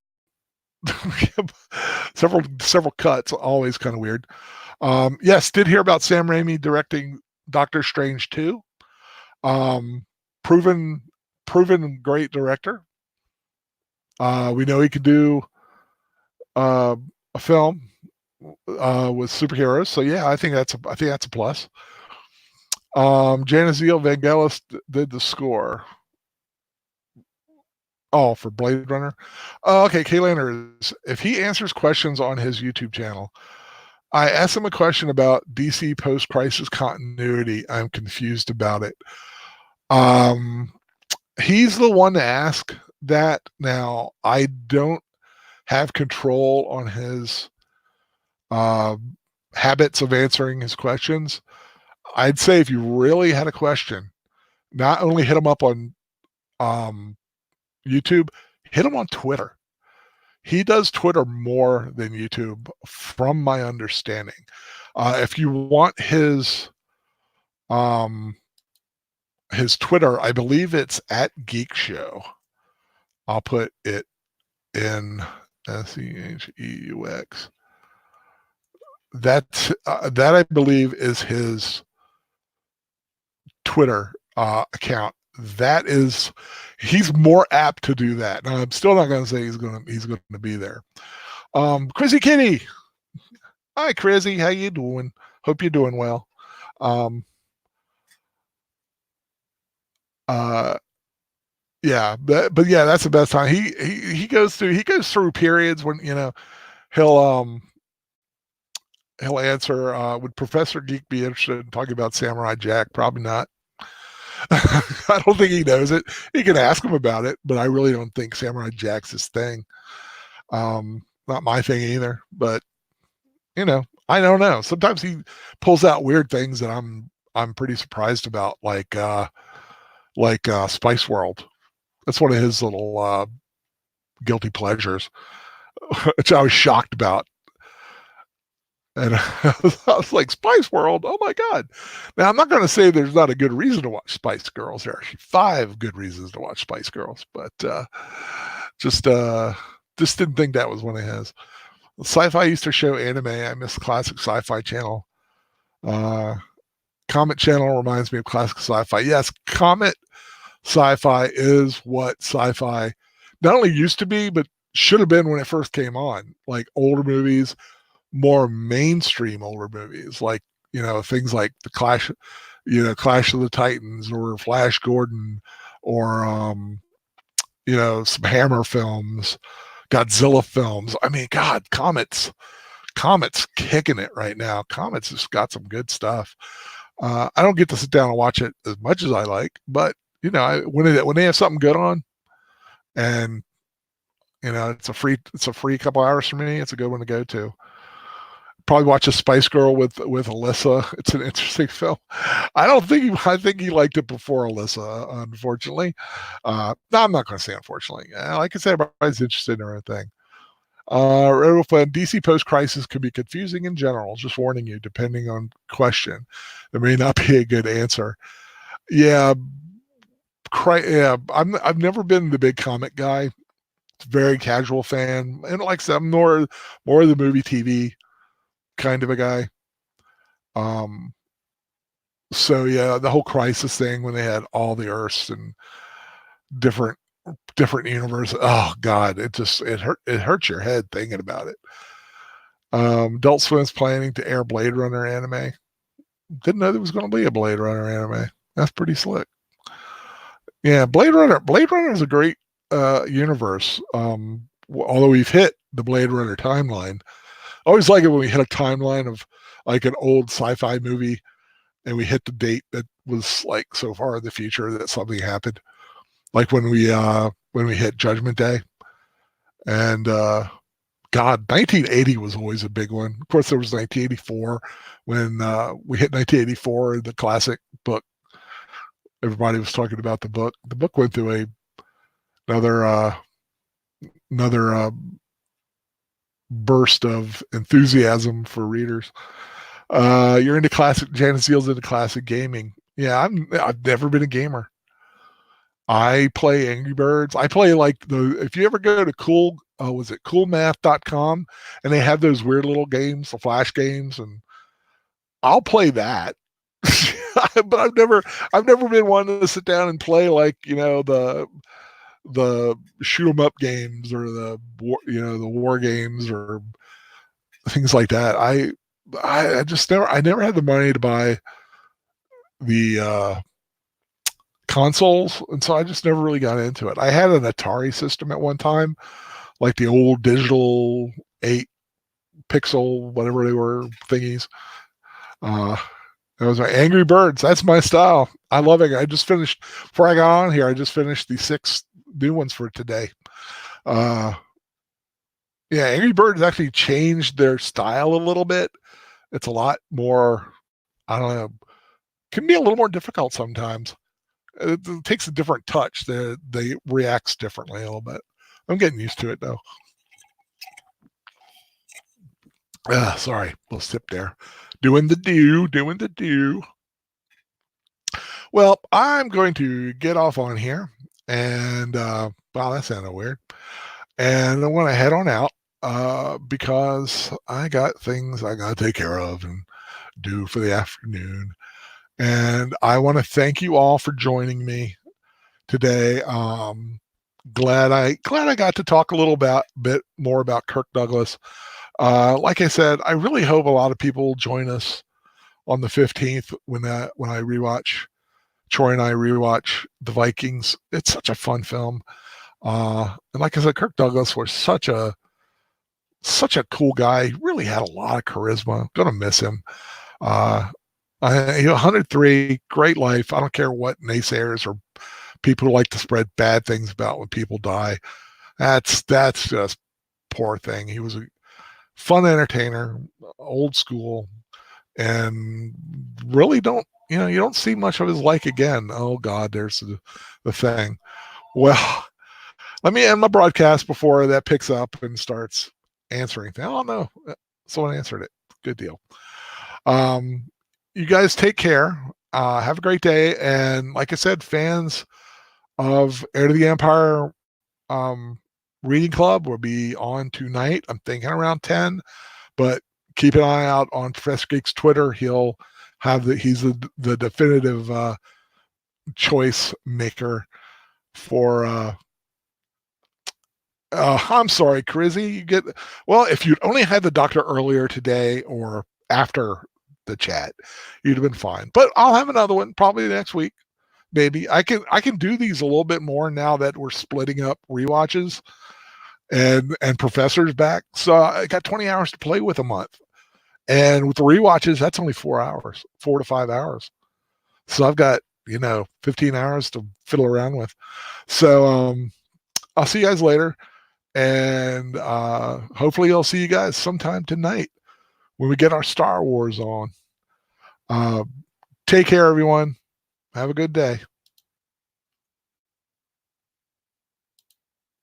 several cuts, always kind of weird. Yes, did hear about Sam Raimi directing Doctor Strange 2. Proven great director. We know he could do a film with superheroes. So yeah, I think that's a plus. Januszek Vangelis did the score. Oh, for Blade Runner. Okay, Kaylander, if he answers questions on his YouTube channel, I asked him a question about DC post-crisis continuity. I'm confused about it. He's the one to ask that. Now, I don't have control on his habits of answering his questions. I'd say if you really had a question, not only hit him up on YouTube, hit him on Twitter. He does Twitter more than YouTube, from my understanding. If you want his Twitter, I believe it's at Geek Show. I'll put it in SEHEUX. That I believe is his Twitter account. He's more apt to do that. Now, I'm still not going to say he's going to be there. Chrissy Kitty, hi Chrissy, how you doing? Hope you're doing well. Yeah, but yeah, that's the best time. He goes through periods when he'll answer. Would Professor Geek be interested in talking about Samurai Jack? Probably not. I don't think he knows it. He can ask him about it, but I really don't think Samurai Jack's his thing. Not my thing either. But I don't know. Sometimes he pulls out weird things that I'm pretty surprised about, like Spice World. That's one of his little guilty pleasures, which I was shocked about. And I was like, Spice World, oh my God. Now, I'm not going to say there's not a good reason to watch Spice Girls. There are actually 5 good reasons to watch Spice Girls, but just didn't think that was one of his. Sci-Fi used to show anime. I miss Classic Sci-Fi Channel. Comet Channel reminds me of Classic Sci-Fi. Yes, Comet Sci-Fi is what Sci-Fi not only used to be, but should have been when it first came on. Like older movies, more mainstream older movies, like things like the Clash of the Titans or Flash Gordon, or some Hammer films, Godzilla films. I mean, God, Comet's kicking it right now. Comet's just got some good stuff. I don't get to sit down and watch it as much as I like, but when they have something good on, and it's a free couple hours for me, it's a good one to go to. Probably watch a Spice Girl with Alyssa. It's an interesting film. I think he liked it before Alyssa, unfortunately. No, I'm not going to say unfortunately. Like I said, everybody's interested in everything. DC post crisis can be confusing in general. Just warning you, depending on question, there may not be a good answer. Yeah, yeah. I've never been the big comic guy. Very casual fan, and like I said, I'm more of the movie TV kind of a guy. Um, so yeah, the whole crisis thing when they had all the Earths and different universes. Oh God, it hurts your head thinking about it. Adult Swim's planning to air Blade Runner anime. Didn't know there was going to be a Blade Runner anime. That's pretty slick. Yeah, Blade Runner. Blade Runner is a great universe. Although we've hit the Blade Runner timeline, I always like it when we hit a timeline of like an old sci-fi movie, and we hit the date that was like so far in the future that something happened. Like when we hit Judgment Day, and God, 1980 was always a big one. Of course, there was 1984 when we hit 1984, the classic book. Everybody was talking about the book. The book went through another burst of enthusiasm for readers. You're into classic. Janice Seal's into classic gaming. Yeah, I've never been a gamer. I play Angry Birds. I play like if you ever go to was it coolmath.com, and they have those weird little games, the flash games, and I'll play that. But I've never been one to sit down and play like, the shoot 'em up games or the war games or things like that. I never had the money to buy the consoles, and so I just never really got into it. I had an Atari system at one time, like the old digital 8 pixel, whatever they were, thingies. It was like Angry Birds. That's my style. I love it. I just finished, before I got on here, I just finished the 6 new ones for today. Yeah, Angry Birds actually changed their style a little bit. It's a lot more, I don't know, can be a little more difficult sometimes. It takes a different touch. They reacts differently a little bit. I'm getting used to it though. Sorry, a little sip there. Doing the do. Well, I'm going to get off on here, and wow, that sounded weird. And I want to head on out because I got things I got to take care of and do for the afternoon. And I want to thank you all for joining me today. Glad I got to talk a little bit more about Kirk Douglas. Like I said, I really hope a lot of people will join us on the 15th when I rewatch. Troy and I rewatch The Vikings. It's such a fun film. And like I said, Kirk Douglas was such a cool guy. He really had a lot of charisma. Gonna miss him. 103, great life. I don't care what naysayers or people who like to spread bad things about when people die. That's just poor thing. He was a fun entertainer, old school, and really you don't see much of his like again. Oh God, there's the thing. Well, let me end my broadcast before that picks up and starts answering things. Oh no, someone answered it. Good deal. You guys take care. Have a great day. And like I said, fans of Heir to the Empire reading club will be on tonight. I'm thinking around 10, but keep an eye out on Professor Geek's Twitter. He'll have he's the definitive choice maker for I'm sorry, Crizzy. If you'd only had the doctor earlier today or after the chat, you'd have been fine. But I'll have another one probably next week. Maybe I can do these a little bit more now that we're splitting up rewatches and Professor's back. So I got 20 hours to play with a month. And with the rewatches, that's only 4 hours, 4 to 5 hours. So I've got, 15 hours to fiddle around with. So I'll see you guys later. And hopefully I'll see you guys sometime tonight when we get our Star Wars on. Uh, take care, everyone. Have a good day.